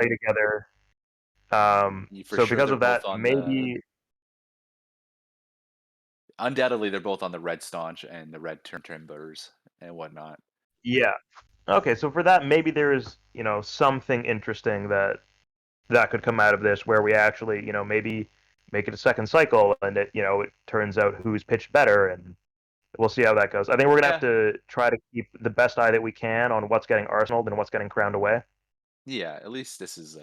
play together. For So sure, because they're of both that, on the. maybe Undoubtedly, they're both on the red staunch and the red timbers and whatnot. yeah. Okay, so for that, maybe there is something interesting that could come out of this, where we actually maybe make it a second cycle, and it turns out who's pitched better, and we'll see how that goes. I think we're gonna have Yeah, to try to keep the best eye that we can on what's getting arsenaled and what's getting crowned away. yeah. At least this is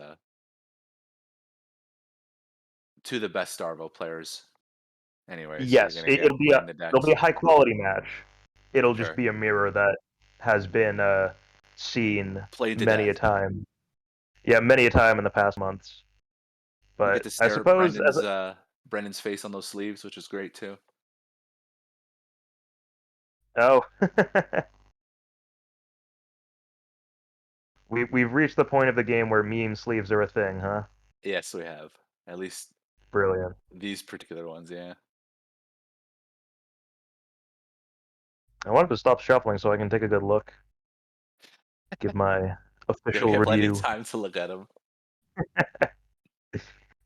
two of the best Starvo players. Anyways, you're Yes, gonna get it'll be a playing the it'll be decks. a high quality match. It'll just Sure, be a mirror that has been seen played to many a death. time. Yeah, many a time in the past months. We get But to I stare at suppose as Brendan's face on those sleeves, which is great too. oh, we've reached the point of the game where meme sleeves are a thing, huh? Yes, we have. At least Brilliant. these particular ones, yeah. I wanted to stop shuffling so I can take a good look, give my Yeah, we official have plenty of review. time to look at them.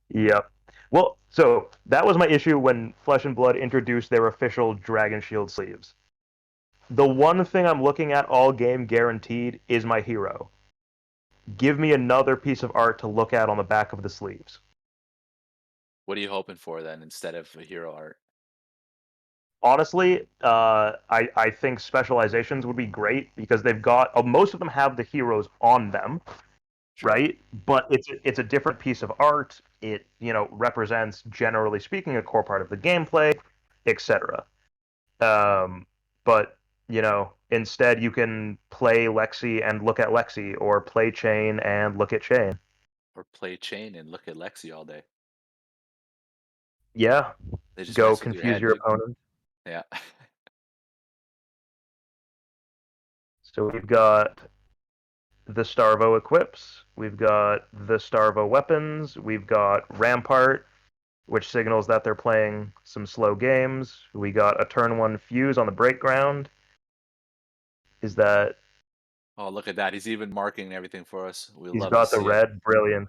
Yep. Well, so that was my issue when Flesh and Blood introduced their official Dragon Shield sleeves. The one thing I'm looking at all game guaranteed is my hero. Give me another piece of art to look at on the back of the sleeves. What are you hoping for then instead of a hero art? Honestly, I think specializations would be great because they've got most of them have the heroes on them, Sure. right? But it's a different piece of art. It represents, generally speaking, a core part of the gameplay, etc. But instead you can play Lexi and look at Lexi, or play Chain and look at Chain. Or play chain and look at Lexi all day. Yeah, They just go mess with your confuse head, your dude. opponent. Yeah. So we've got the Starvo equips, we've got the Starvo weapons, we've got Rampart, which signals that they're playing some slow games. We got a turn one fuse on the break ground. Is that Oh, look at that. He's even marking everything for us. We he's love to got the see it. red? Brilliant.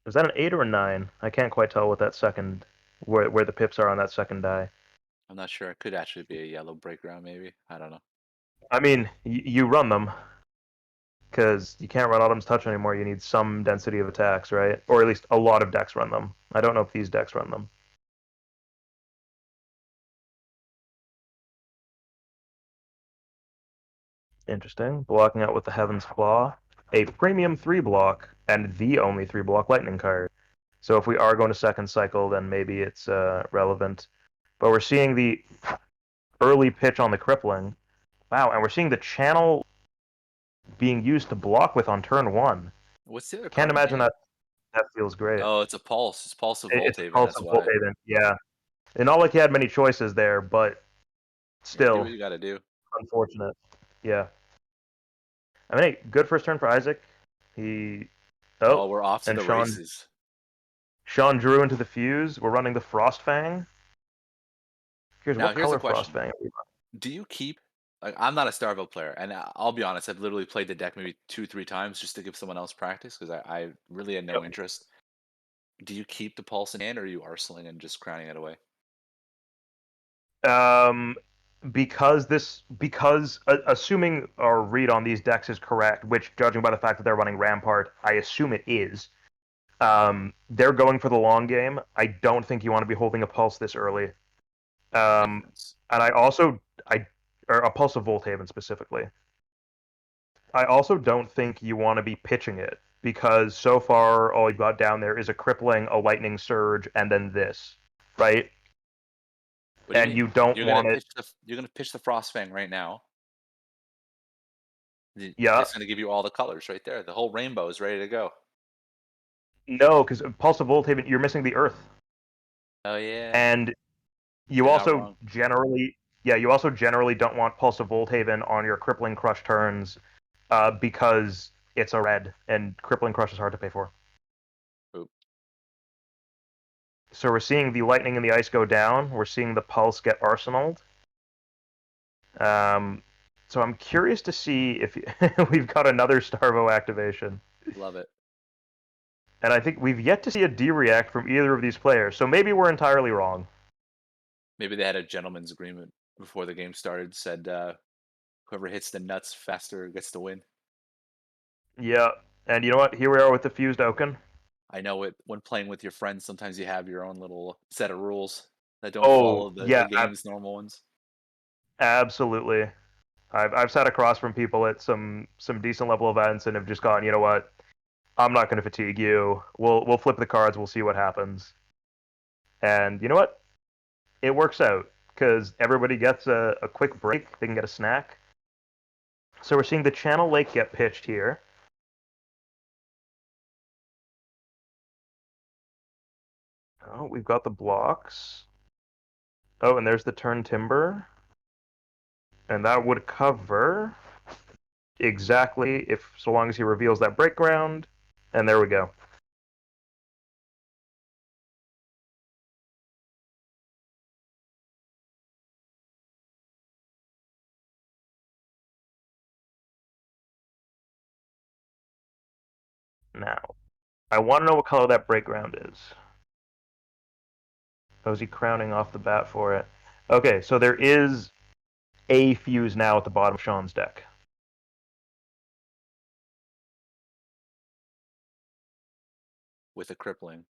Is that an 8 or a 9? I can't quite tell what that second, where the pips are on that second die. I'm not sure. It could actually be a yellow break ground, maybe. I don't know. I mean, you run them because you can't run Autumn's Touch anymore. You need some density of attacks, right? Or at least a lot of decks run them. I don't know if these decks run them. Interesting. Blocking out with the Heaven's Claw, a premium 3 block, and the only 3 block lightning card. So if we are going to second cycle, then maybe it's relevant. But we're seeing the early pitch on the crippling. Wow, and we're seeing the channel being used to block with on turn one. What's the other Can't card in imagine hand? that feels great. Oh, it's a pulse. It's Pulse of It's Voltaven. also That's Volt why. Haven, yeah. And not like he had many choices there, but Yeah, do what still you got to do. unfortunate. Yeah. I mean, hey, good first turn for Isaac. He Oh, oh, we're off to and the Shawn races. Shawn drew into the fuse. We're running the Frost Fang. Here's Now, what here's a color Frost question. Fang are we Do you keep like I'm not a Starvo player, and I'll be honest, I've literally played the deck maybe 2, 3 times just to give someone else practice because I really had no running? interest. Do you keep the pulse in hand, or are you arseling and just crowning it away? Yep. Because assuming our read on these decks is correct, which judging by the fact that they're running Rampart, I assume it is. They're going for the long game. I don't think you want to be holding a pulse this early. Makes Um, sense. and I also I or a pulse of Volthaven specifically. I also don't think you want to be pitching it because so far all you've got down there is a crippling, a lightning surge, and then this, right? What do you And mean? you don't want it. You're gonna pitch the Frostfang right now. Yeah, It's gonna give you all the colors right there. The whole rainbow is ready to go. no, because Pulse of Volthaven, you're missing the Earth, Oh yeah, and you you're not also wrong. generally, yeah, you also generally don't want Pulse of Volthaven on your Crippling Crush turns, because it's a red, and Crippling Crush is hard to pay for. Oop. So we're seeing the Lightning and the Ice go down. We're seeing the Pulse get arsenaled. Um, So I'm curious to see if we've got another Starvo activation. Love it. And I think we've yet to see a D-react from either of these players, so maybe we're entirely wrong. Maybe they had a gentleman's agreement before the game started. Said whoever hits the nuts faster gets to win. Yeah, and you know what? Here we are with the fused Oaken. I know it. When playing with your friends, sometimes you have your own little set of rules that don't Oh, follow the yeah, game's normal ones. absolutely. I've sat across from people at some decent level events and have just gone, you know what? I'm not going to fatigue you. We'll flip the cards. We'll see what happens. And you know what? It works out because everybody gets a quick break. They can get a snack. So we're seeing the Channel Lake get pitched here. Oh, we've got the blocks. Oh, and there's the turn timber. And that would cover exactly if so long as he reveals that break ground. And there we go. Now, I want to know what color that break ground is. Oh, is he crowning off the bat for it? Okay, so there is a fuse now at the bottom of Shawn's deck. With a crippling.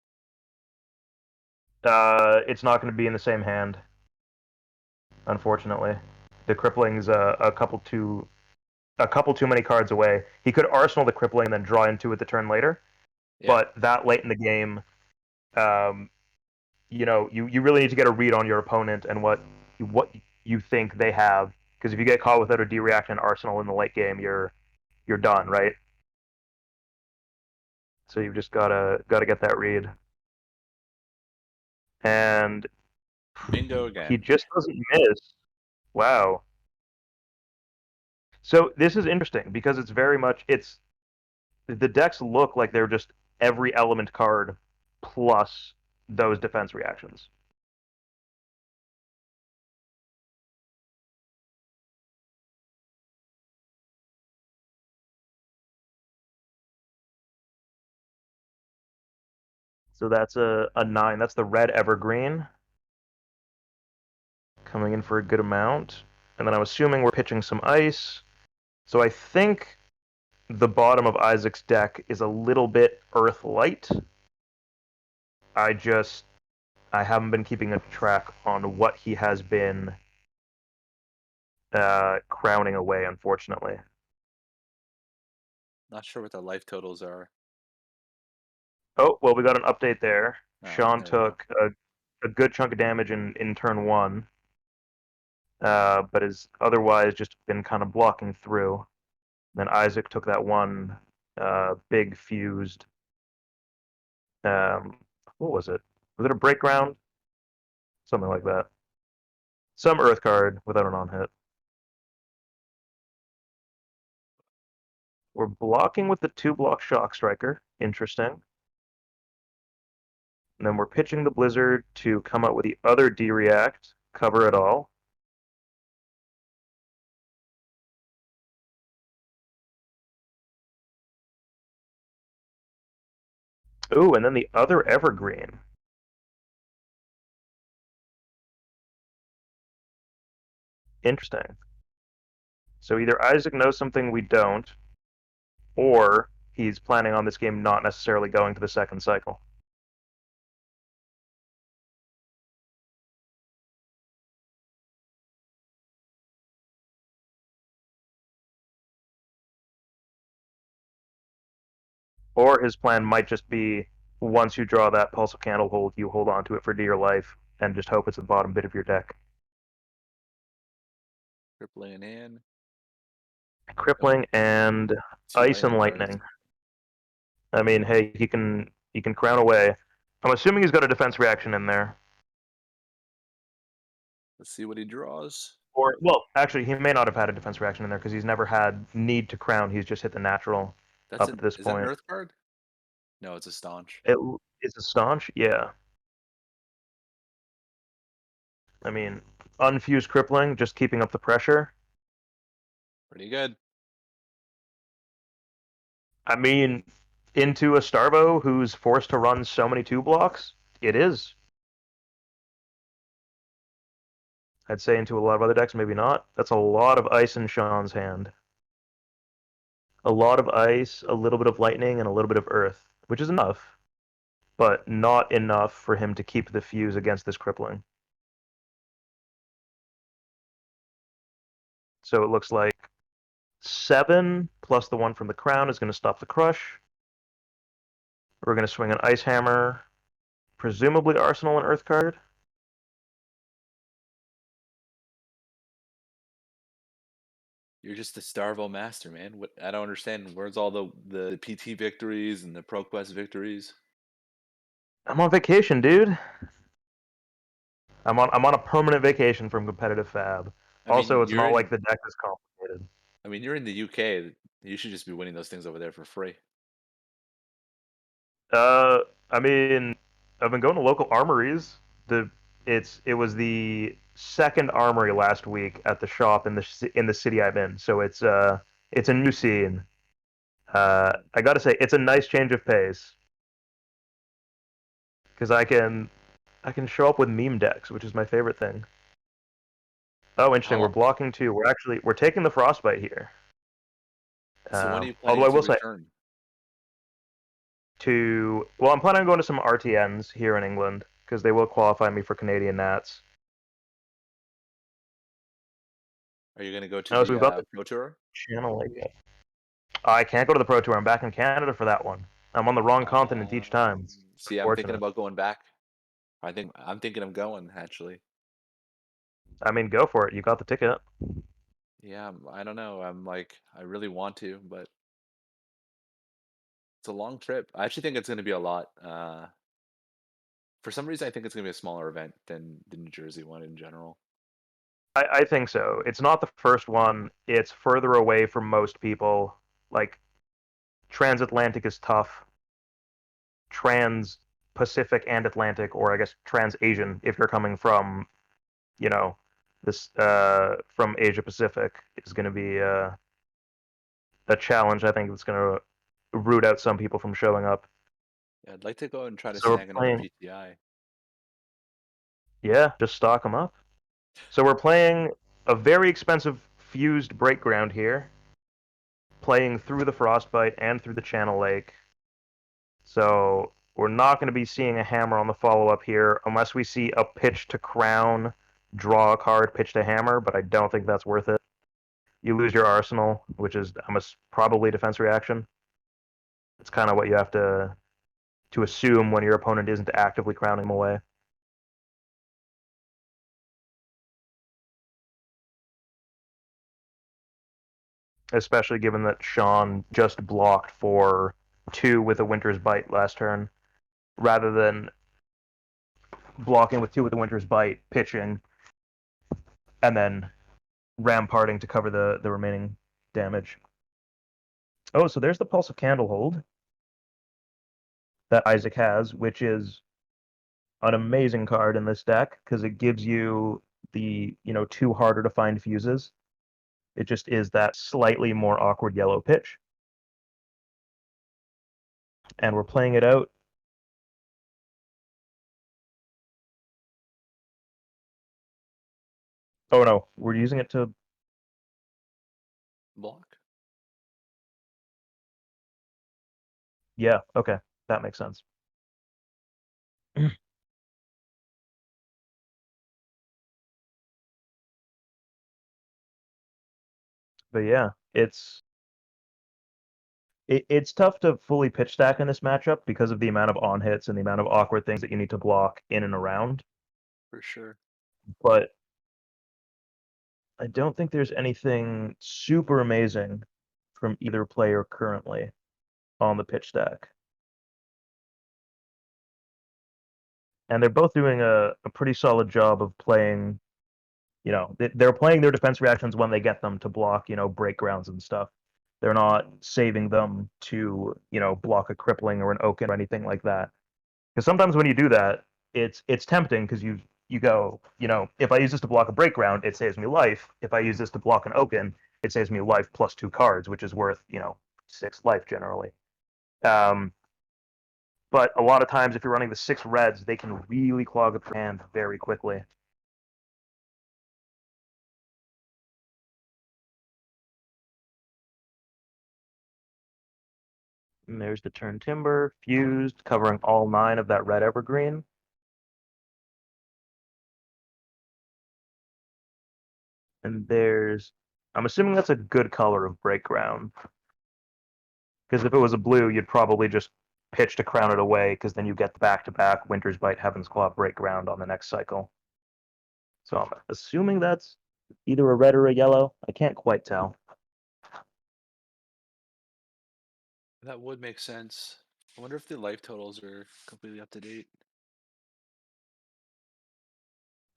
It's not going to be in the same hand, unfortunately. The crippling's a couple too many cards away. He could arsenal the crippling and then draw into it the turn later, Yeah. but that late in the game, um, you really need to get a read on your opponent and what you think they have. Because if you get caught without a D reaction arsenal in the late game, you're done, right? So you've just gotta get that read. And Bingo he again. just doesn't miss. Wow. So this is interesting because it's very much it's the decks look like they're just every element card plus those defense reactions. So that's a 9. That's the red evergreen coming in for a good amount. And then I'm assuming we're pitching some ice. So I think the bottom of Isaac's deck is a little bit earth light. I just I haven't been keeping a track on what he has been crowning away, unfortunately. Not sure what the life totals are. Oh, well, we got an update there. Shawn There we go. took a good chunk of damage in turn one, but has otherwise just been kind of blocking through. Then Isaac took that one big fused. What was it? Was it a break ground? Something like that. Some earth card without an on hit. We're blocking with the 2-block Shock Striker. Interesting. And then we're pitching the Blizzard to come out with the other D-React, cover it all. Ooh, and then the other Evergreen. Interesting. So either Isaac knows something we don't, or he's planning on this game not necessarily going to the second cycle. Or his plan might just be once you draw that Pulse of Candlehold, you hold on to it for dear life and just hope it's the bottom bit of your deck. Crippling in. Oh, Crippling and two Ice and lightning cards. Lightning. I mean, hey, he can crown away. I'm assuming he's got a defense reaction in there. Let's see what he draws. Or well, actually, he may not have had a defense reaction in there because he's never had need to crown. He's just hit the natural That's up to an this is that an point. earth card? No, it's a staunch. It is a staunch, yeah. I mean, unfused crippling, just keeping up the pressure. Pretty good. I mean, into a Starvo who's forced to run so many 2 blocks, it is. I'd say into a lot of other decks, maybe not. That's a lot of ice in Shawn's hand. A lot of ice, a little bit of lightning, and a little bit of earth, which is enough, but not enough for him to keep the fuse against this crippling. So it looks like 7 plus the 1 from the crown is going to stop the crush. We're going to swing an ice hammer, presumably arsenal and earth card. You're just a Starvo master, man. What I don't understand. Where's all the PT victories and the ProQuest victories? I'm on vacation, dude. I'm on a permanent vacation from competitive fab. I Also, mean, it's not like the deck is complicated. you're in the UK. You should just be winning those things over there for free. Uh, I mean, I've been going to local armories. The it was the second armory last week at the shop in the city I'm in. So it's a new scene. I gotta say it's a nice change of pace because I can show up with meme decks, which is my favorite thing. Oh, How interesting. We're long? blocking 2. We're taking the frostbite here. So when are you Although planning I to will say return? I'm planning on going to some RTNs here in England because they will qualify me for Canadian Nats. Are you going to go to Oh, so the we've got the Pro Tour? channel. I can't go to the Pro Tour. I'm back in Canada for that one. I'm on the wrong continent each time. It's See, I'm thinking unfortunate. about going back. I'm thinking of going actually. I mean, go for it. You got the ticket. Yeah, I don't know. I'm like, I really want to, but it's a long trip. I actually think it's going to be a lot. For some reason, I think it's going to be a smaller event than the New Jersey one in general. I think so. It's not the first one. It's further away from most people. Like, transatlantic is tough. Trans-Pacific and Atlantic, or I guess trans-Asian, if you're coming from, you know, this from Asia Pacific, is going to be a challenge. I think that's going to root out some people from showing up. Yeah, I'd like to go and try to So we're snag another playing, PTI. yeah, just stock them up. So we're playing a very expensive fused breakground here, playing through the frostbite and through the channel lake. So we're not going to be seeing a hammer on the follow up here unless we see a pitch to crown, draw a card, pitch to hammer, but I don't think that's worth it. You lose your arsenal, which is probably defense reaction. It's kind of what you have to assume when your opponent isn't actively crowning them away. Especially given that Shawn just blocked for 2 with a Winter's Bite last turn, rather than blocking with 2 with the Winter's Bite, pitching, and then ramparting to cover the remaining damage. Oh, so there's the Pulse of Candlehold that Isaak has, which is an amazing card in this deck because it gives you the 2 harder to find fuses. It just is that slightly more awkward yellow pitch. And we're playing it out. Oh no, we're using it to. Block. Yeah, okay, that makes sense. But yeah, it's tough to fully pitch stack in this matchup because of the amount of on hits and the amount of awkward things that you need to block in and around. For sure. But I don't think there's anything super amazing from either player currently on the pitch stack. And they're both doing a pretty solid job of playing, they're playing their defense reactions when they get them to block, break grounds and stuff. They're not saving them to, block a crippling or an oaken or anything like that. Because sometimes when you do that, it's tempting because you go, if I use this to block a break ground, it saves me life. If I use this to block an oaken, it saves me life plus 2 cards, which is worth 6 life generally. Um, but a lot of times, if you're running the 6 reds, they can really clog up your hand very quickly. And there's the turn timber, fused, covering all 9 of that red evergreen. And I'm assuming that's a good color of break ground. Because if it was a blue, you'd probably just pitch to crown it away, because then you get the back-to-back Winter's Bite, Heaven's Claw, break ground on the next cycle. So I'm assuming that's either a red or a yellow. I can't quite tell. That would make sense. I wonder if the life totals are completely up to date.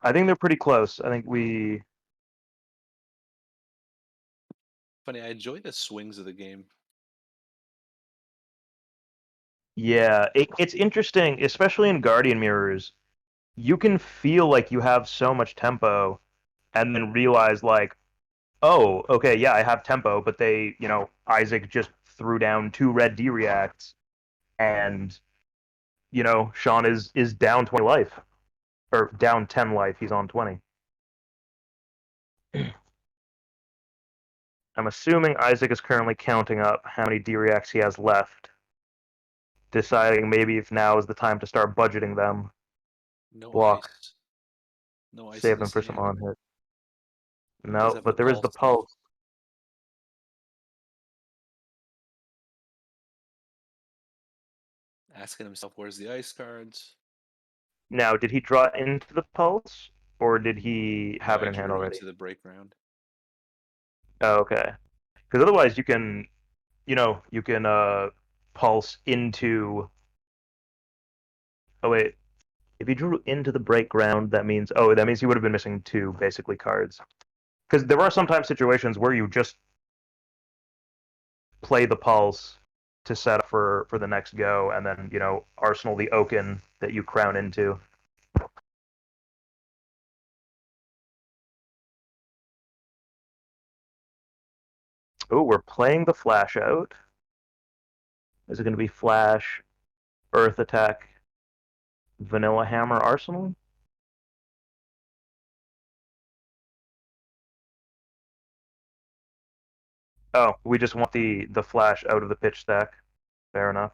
I think they're pretty close. I think we. Funny, I enjoy the swings of the game. Yeah, it's interesting, especially in Guardian Mirrors. You can feel like you have so much tempo, and then realize, like, oh, okay, yeah, I have tempo, but Isaac just threw down 2 red D reacts, and Shawn is down 20 life, or down 10 life. He's on 20. I'm assuming Isaac is currently counting up how many D reacts he has left, deciding maybe if now is the time to start budgeting them, No block, ice. No ice in save them this for some hand. on hit. He does No, have the but there is the pulse. pulse. Asking himself, where's the ice cards? Now, did he draw into the pulse, or did he No, have it I in hand drew already? into the break round. Oh, okay. Because otherwise, you can pulse into. Oh wait, if he drew into the break ground, that means he would have been missing 2 basically cards. Because there are sometimes situations where you just play the pulse to set up for the next go, and then arsenal the Oaken that you crown into. Oh, we're playing the flash out. Is it going to be flash, earth attack, vanilla hammer, arsenal? Oh, we just want the flash out of the pitch stack. Fair enough.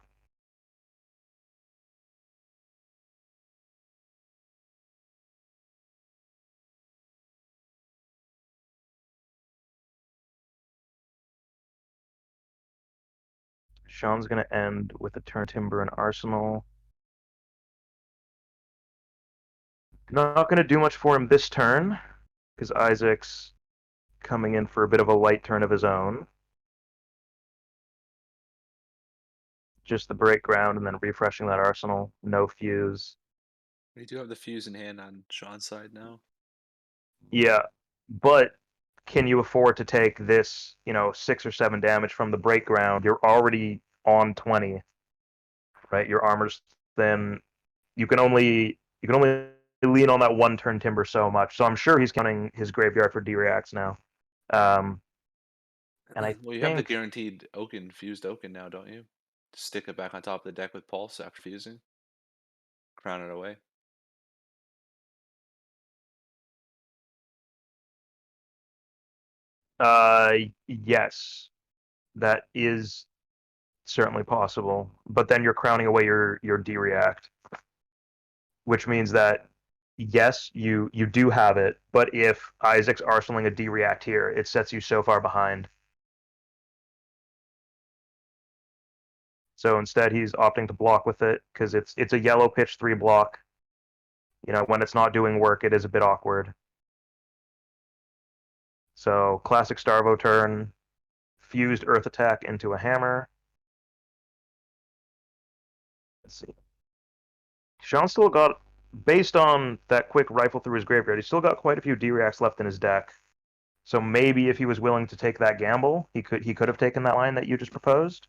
Shawn's going to end with a turn timber and arsenal. Not going to do much for him this turn, because Isaac's coming in for a bit of a light turn of his own. Just the break ground and then refreshing that arsenal. No fuse. We do have the fuse in hand on Shawn's side now. Yeah, but can you afford to take this, 6 or 7 damage from the break ground? You're already on 20, right? Your armor's thin. You can only lean on that 1 turn timber so much. So I'm sure he's counting his graveyard for D reacts now. Um, and I Well, you have the think guaranteed Oaken, fused Oaken now, don't you? Stick it back on top of the deck with pulse after fusing. Crown it away. yes, that is certainly possible. But then you're crowning away your D react, which means that yes, you do have it, but if Isaac's arsenaling a D react here, it sets you so far behind. So instead, he's opting to block with it because it's a yellow pitch 3 block. When it's not doing work, it is a bit awkward. So classic Starvo turn, fused earth attack into a hammer. Let's see. Shawn still got, based on that quick rifle through his graveyard, he's still got quite a few D-reacts left in his deck. So maybe if he was willing to take that gamble, he could have taken that line that you just proposed.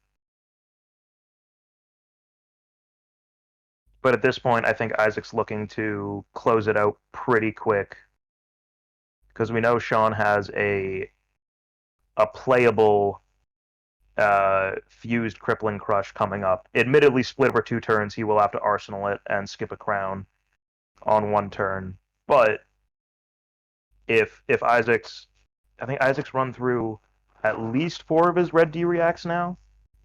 But at this point, I think Isaac's looking to close it out pretty quick. Because we know Shawn has a a playable fused crippling crush coming up. Admittedly, split over 2 turns, he will have to arsenal it and skip a crown on 1 turn. But if Isaac's, I think Isaac's run through at least 4 of his red D reacts now,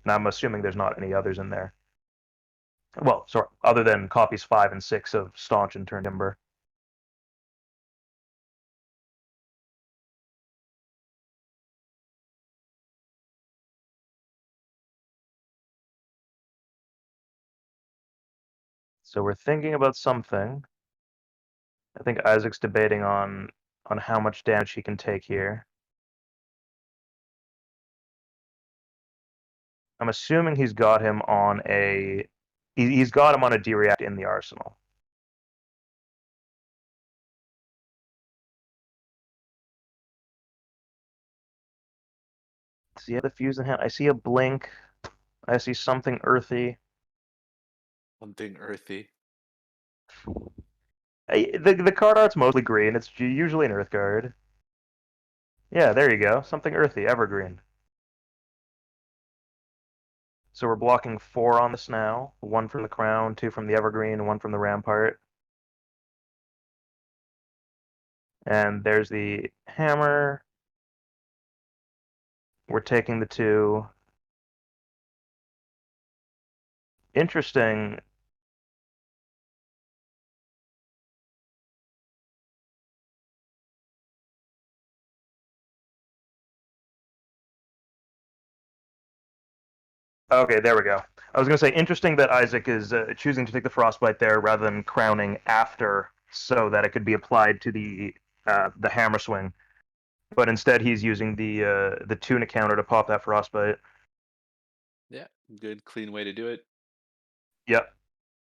and I'm assuming there's not any others in there. Well, sorry, other than copies 5 and 6 of Staunch and Turn Timber. So we're thinking about something. I think Isaac's debating on how much damage he can take here. I'm assuming he's got him on a he's got him on a D-react in the arsenal. Does he have the fuse in hand? I see a blink. I see something earthy. Something earthy. The card art's mostly green. It's usually an earth guard. Yeah, there you go. Something earthy, evergreen. So we're blocking 4 on this now. 1 from the crown, 2 from the evergreen, 1 from the rampart. And there's the hammer. We're taking the 2. Interesting. Okay, there we go. I was going to say, interesting that Isaac is choosing to take the frostbite there rather than crowning after, so that it could be applied to the hammer swing. But instead, he's using the tuna counter to pop that frostbite. Yeah, good, clean way to do it. Yep,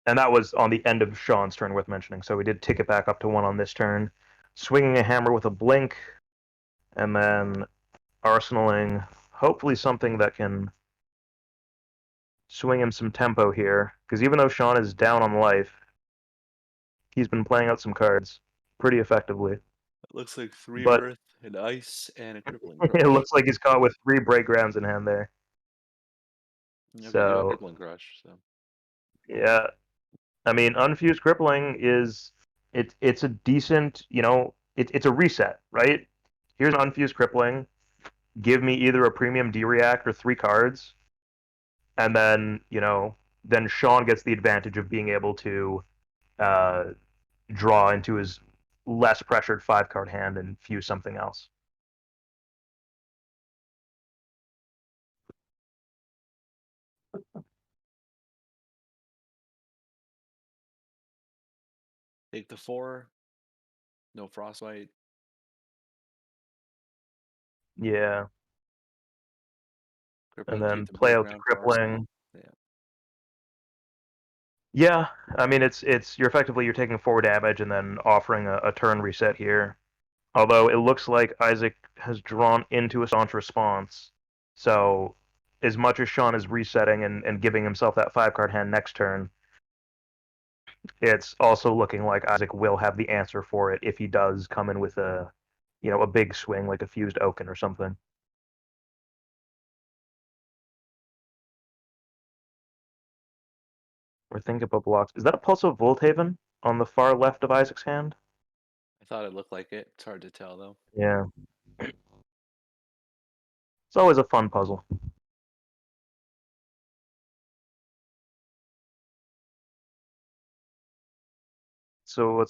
and that was on the end of Shawn's turn, worth mentioning. So we did tick it back up to 1 on this turn, swinging a hammer with a blink, and then arsenaling hopefully something that can swing him some tempo here. Because even though Shawn is down on life, he's been playing out some cards pretty effectively. It looks like 3 But Mirth, an Ice, and a Crippling it Crush. looks like he's caught with 3 break grounds in hand there. Yeah, we do have So Crippling Crush, so. yeah, I mean, unfused crippling is it's a decent, it's a reset, right? Here's an unfused crippling. Give me either a premium D react or 3 cards, and then Shawn gets the advantage of being able to uh, draw into his less pressured 5-card hand and fuse something else. Take the 4, no Frostbite. Yeah, and Crippling, keep then the play break out the ground for Arsenal. crippling. Yeah. Yeah, I mean it's you're taking 4 damage and then offering a turn reset here. Although it looks like Isaac has drawn into a staunch response. So as much as Shawn is resetting and giving himself that 5-card hand next turn, it's also looking like Isaac will have the answer for it if he does come in with a big swing like a fused Oaken or something. We're thinking about blocks. Is that a Pulse of Volthaven on the far left of Isaac's hand? I thought it looked like it. It's hard to tell, though. Yeah. It's always a fun puzzle. So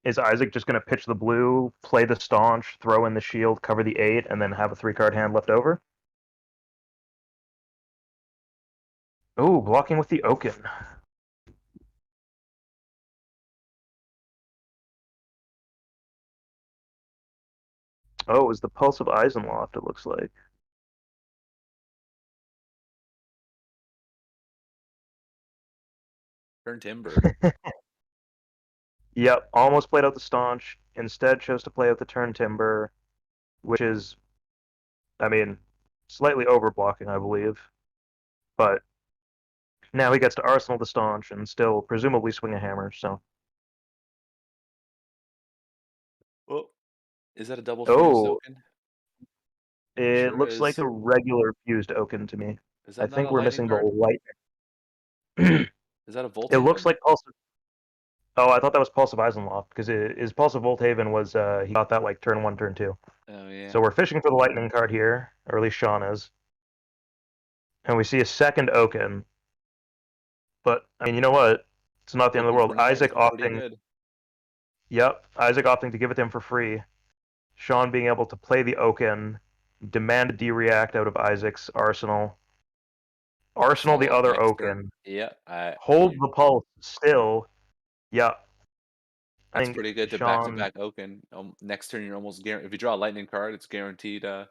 is Isaac just going to pitch the blue, play the staunch, throw in the shield, cover the 8, and then have a 3-card hand left over? Oh, blocking with the Oaken. Oh, it was the Pulse of Eisenloft, it looks like. Turn Timber. Yep, almost played out the staunch. Instead, chose to play out the turn timber, which is, I mean, slightly overblocking, I believe. But now he gets to arsenal the staunch and still presumably swing a hammer. So, Oh, is that a double fuse oh, token? It Sure looks like is. a regular fused Oaken to me. Is I that not think a we're lightning missing the card? light. Is that a It looks Voltaven? like Pulse. Oh, I thought that was Pulse of Eisenloft because his Pulse of Volthaven was he got that like turn 1, turn 2. Oh yeah. So we're fishing for the lightning card here, or at least Shawn is, and we see a second Oaken. But I mean, you know what? It's not the end of the Okens world. were nice. Isaac They're pretty opting, good. yep, Isaac opting to give it to him for free. Shawn being able to play the Oaken, demand a D-react out of Isaac's arsenal, arsenal the Follow up other next turn. Oaken, Yeah, hold the pulse still. Yeah, I that's think pretty good to back to Shawn. back Oaken. Next turn you're almost guaranteed. If you draw a lightning card, it's guaranteed double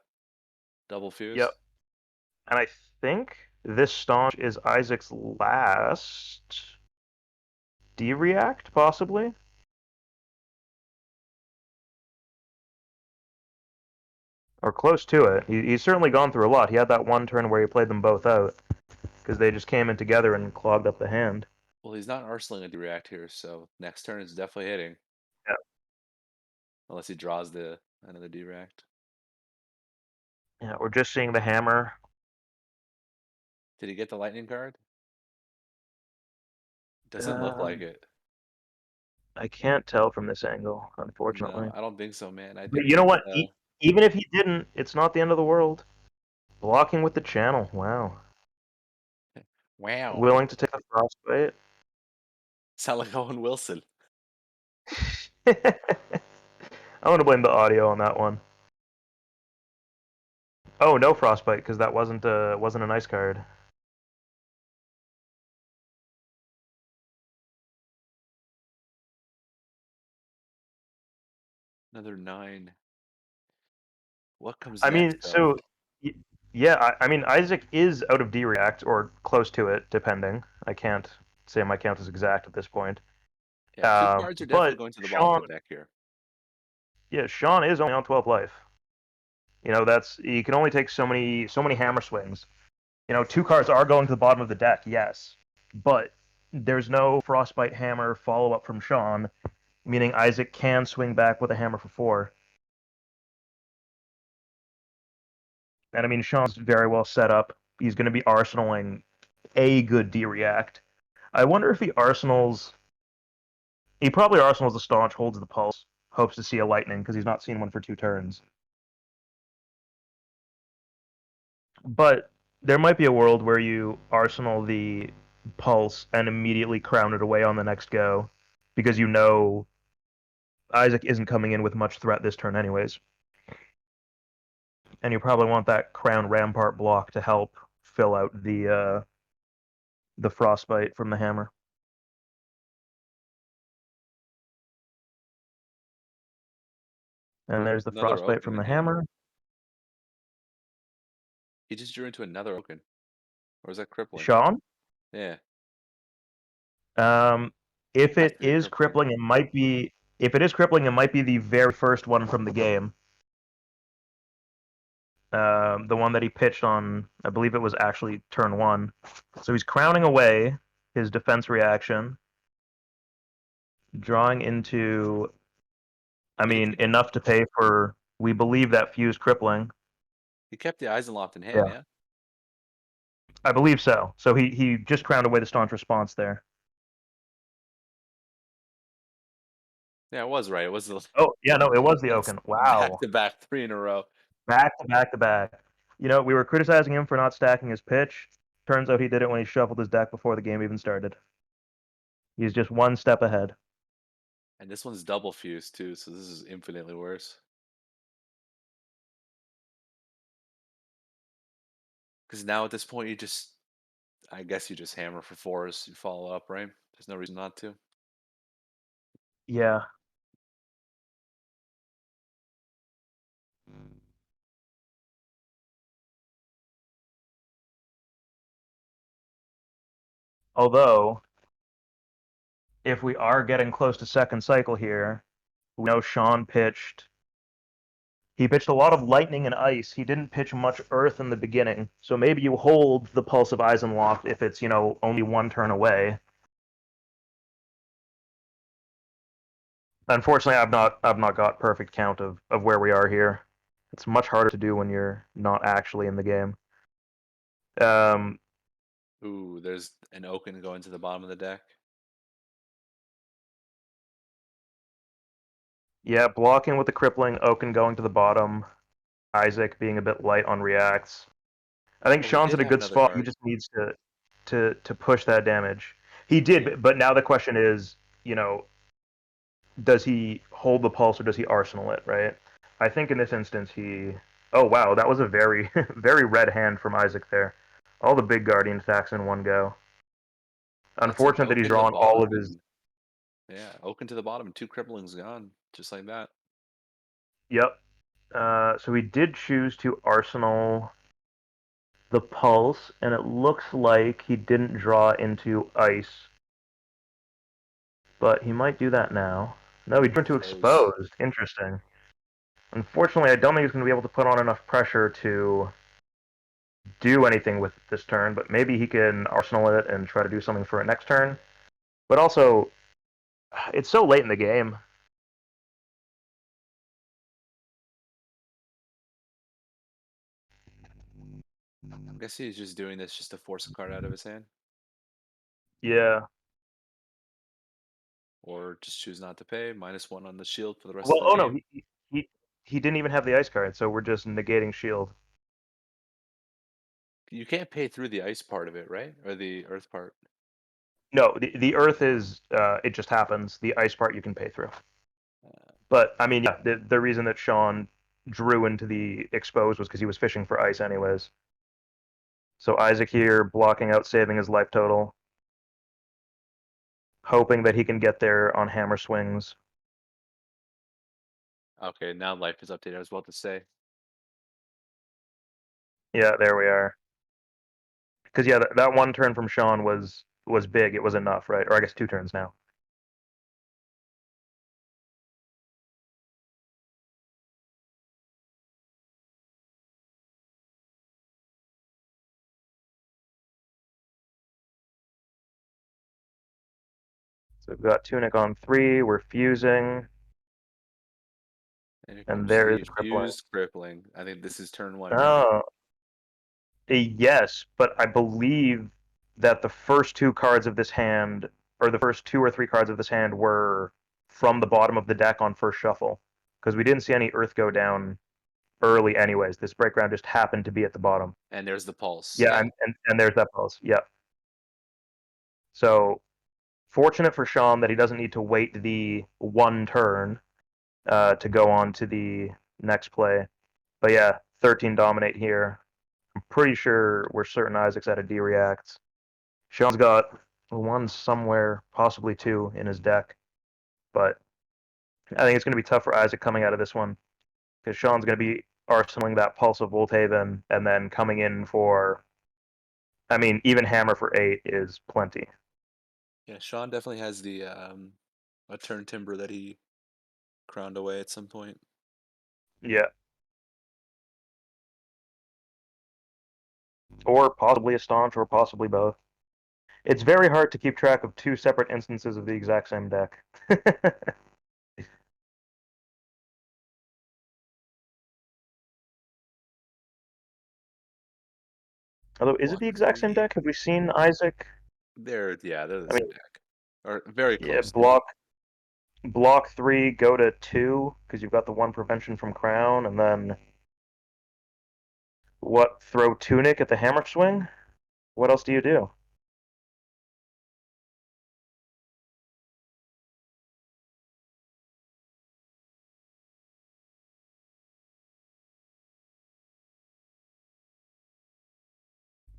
Yep, fuse. and I think this staunch is Isaac's last D-react, possibly, or close to it. He's certainly gone through a lot. He had that one turn where he played them both out because they just came in together and clogged up the hand. Well, he's not arsenaling a react here, so next turn is definitely hitting. Yeah, Unless he draws the another react. yeah, we're just seeing the hammer. Did he get the lightning card? Doesn't look like Um, it. I can't tell from this angle, No, unfortunately. I don't think so, man. I But think you know it's what? Even if he didn't, it's not the end of the world. Blocking with the channel. Wow. wow. Willing to take a frostbite. Sound like Owen Wilson. I'm gonna blame the audio on that one. Oh, no frostbite because that wasn't an ice card. Another 9. What comes I next, mean, though? so yeah, I mean Isaac is out of D-react or close to it, depending. I can't say my count is exact at this point. Yeah, 2 cards are definitely But going to the bottom of Shawn, the deck here. yeah, Shawn is only on 12 life. You know, that's you can only take so many hammer swings. You know, 2 cards are going to the bottom of the deck, yes, but there's no frostbite hammer follow up from Shawn, meaning Isaac can swing back with a hammer for 4. And I mean, Shawn's very well set up. He's going to be arsenaling a good D-react. I wonder if he arsenals. He probably arsenals the staunch, holds the pulse, hopes to see a lightning because he's not seen one for 2 turns. But there might be a world where you arsenal the pulse and immediately crown it away on the next go because you know Isaac isn't coming in with much threat this turn anyways. And you probably want that crown rampart block to help fill out the frostbite from the hammer. And there's the Another frostbite Oaken from in the hand. hammer. He just drew into another Oaken. Or is that crippling? Shawn, Yeah, if has it to be is crippling. crippling, it might be. If it is crippling, it might be the very first one from the game. The one that he pitched on, I believe it was actually turn 1. So he's crowning away his defense reaction, drawing into, I Did he mean, keep enough to pay for, we believe, that fuse crippling. he kept the Eisenloft in hand, Yeah, yeah? I believe so. So he just crowned away the staunch response there. Yeah, I was right. It was the Oh, yeah, no, it was the that's Oaken. back Wow. to back 3 in a row. Back to back to back. You know, we were criticizing him for not stacking his pitch. Turns out he did it when he shuffled his deck before the game even started. He's just one step ahead. And this one's double fused too, so this is infinitely worse. Because now at this point, I guess you just hammer for 4s. You follow up, right? There's no reason not to. Yeah. Although, if we are getting close to second cycle here, we know Shawn pitched. He pitched a lot of lightning and ice. He didn't pitch much earth in the beginning. So maybe you hold the Pulse of Eisenloft if it's, only one turn away. Unfortunately, I've not got perfect count of where we are here. It's much harder to do when you're not actually in the game. Um, Ooh, there's an Oaken going to the bottom of the deck. yeah, blocking with the crippling, Oaken going to the bottom, Isaac being a bit light on reacts. I think Well, he Shawn's did in a have good another spot. He card. just needs to push that damage. He did, Yeah. but now the question is, you know, does he hold the pulse or does he arsenal it, right? I think in this instance he. Oh wow, that was a very very red hand from Isaac there. All the big guardian attacks in one go. That's an Unfortunate that he's Oaken to the drawing all of bottom, his. and yeah, Oaken to the bottom, and two cripplings gone, just like that. Yep. So he did choose to arsenal the pulse, and it looks like he didn't draw into ice, but he might do that now. No, he drew into Expose. exposed. Interesting. Unfortunately, I don't think he's going to be able to put on enough pressure to do anything with this turn, but maybe he can arsenal it and try to do something for it next turn. But also, it's so late in the game. I'm guessing he's just doing this just to force a card out of his hand, Yeah. or just choose not to pay. -1 on the shield for the rest Well, of the oh no, game. he didn't even have the ice card, so we're just negating shield. You can't pay through the ice part of it, right? Or the earth part. No, the earth is it just happens. The ice part you can pay through. Uh, But I mean, yeah, the reason that Shawn drew into the exposed was because he was fishing for ice anyways. So Isaac here blocking out, saving his life total, hoping that he can get there on hammer swings. okay, now life is updated. I was about to say. Yeah, there we are. Because yeah, that one turn from Shawn was big. It was enough, right? Or I guess two turns now. So we've got Tunic on 3. We're fusing, And here and comes there is the crippling. fused crippling. I think this is turn one, right? Oh, yes, but I believe that the first two cards of this hand, or the first two or three cards of this hand, were from the bottom of the deck on first shuffle, because we didn't see any Earth go down early, anyways. This breakground just happened to be at the bottom. And there's the pulse. Yeah, Yeah. and there's that pulse. Yep. So fortunate for Shawn that he doesn't need to wait the one turn to go on to the next play. But yeah, 13 dominate here. I'm pretty sure we're certain Isaac's at a D reacts. Shawn's got one somewhere, possibly two in his deck, but I think it's going to be tough for Isaac coming out of this one because Shawn's going to be arsenaling that Pulse of Volthaven and then coming in for. I mean, even Hammer for 8 is plenty. Yeah, Shawn definitely has the a turn timber that he crowned away at some point. Yeah, or possibly a Staunch, or possibly both. It's very hard to keep track of two separate instances of the exact same deck. Although, is it Block the exact same 3. deck? Have we seen Isaac? They're the I same mean, deck. Or very yeah, close to be. block 3, go to 2 because you've got the one prevention from Crown, and then what? Throw Tunic at the Hammer Swing. What else do you do?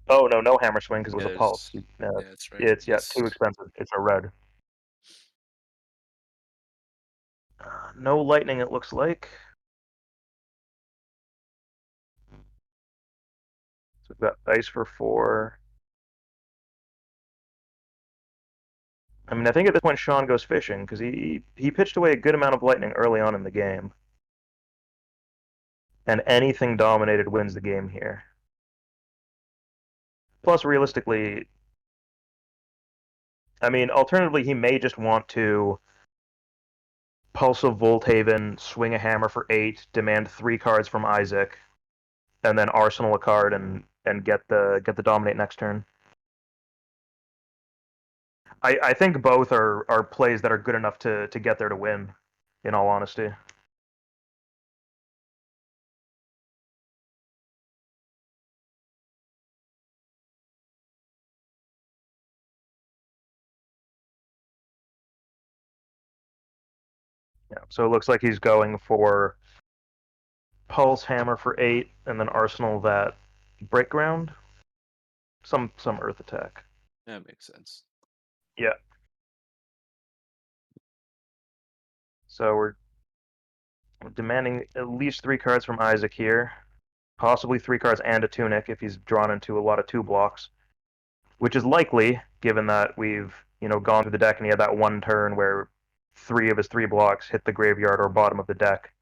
Oh no, no Hammer Swing because it was Yeah, a pulse. there's yeah, that's right. It's yeah, too Missed. expensive. It's a red. No lightning. It looks like. So we've got ice for 4. I mean, I think at this point Shawn goes fishing because he pitched away a good amount of lightning early on in the game, and anything dominated wins the game here. Plus, realistically, I mean, alternatively, he may just want to Pulse of Volthaven, swing a hammer for 8, demand 3 cards from Isaac, and then arsenal a card and get the dominate next turn. I think both are plays that are good enough to get there to win, in all honesty. Yeah, so it looks like he's going for Pulse Hammer for 8, and then arsenal that break ground. Some earth attack. That makes sense. Yeah. So we're demanding at least 3 cards from Isaac here. Possibly 3 cards and a tunic if he's drawn into a lot of 2 blocks. Which is likely, given that we've, gone through the deck and he had that one turn where 3 of his 3 blocks hit the graveyard or bottom of the deck.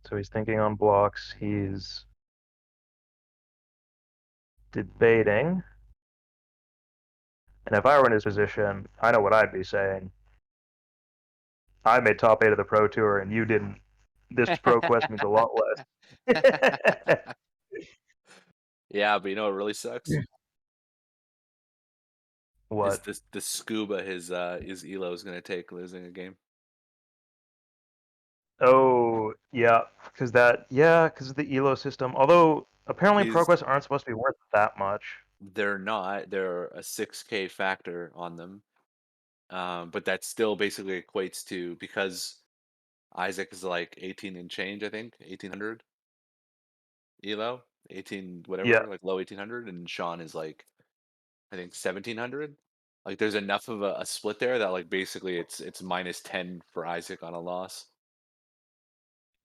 So he's thinking on blocks. He's debating. And if I were in his position, I know what I'd be saying. I made top 8 of the Pro Tour and you didn't. This Pro Quest means a lot less. Yeah, but you know what really sucks? Is What? this the scuba his elo is gonna take losing a game. Oh, yeah, because of the Elo system. Although apparently He's ProQuests aren't supposed to be worth that much. They're not. They're a 6K factor on them. But that still basically equates to, because Isaac is like 18 and change, I think, 1800 elo, 18 Yeah. whatever, like low 1800, and Shawn is like, I think, 1700. Like there's enough of a split there that like basically it's -10 for Isaac on a loss.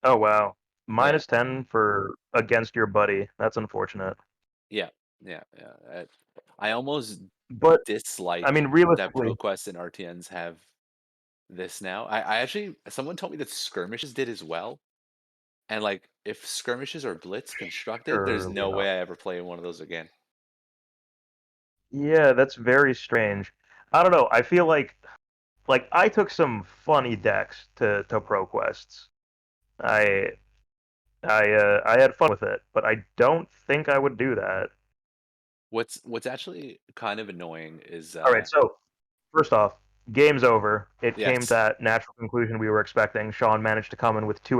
Oh wow. Yeah, -10 for against your buddy. That's unfortunate. yeah, yeah, yeah. I almost But I dislike mean, that realistically, ProQuest and RTNs have this now. I actually, someone told me that skirmishes did as well. And like if skirmishes are blitz constructed, there's surely no not. way I ever play one of those again. Yeah, that's very strange. I don't know. I feel like I took some funny decks to ProQuests. I I had fun with it, but I don't think I would do that. What's actually kind of annoying is All right, so first off, game's over. It came to yes. that natural conclusion we were expecting. Shawn managed to come in with 2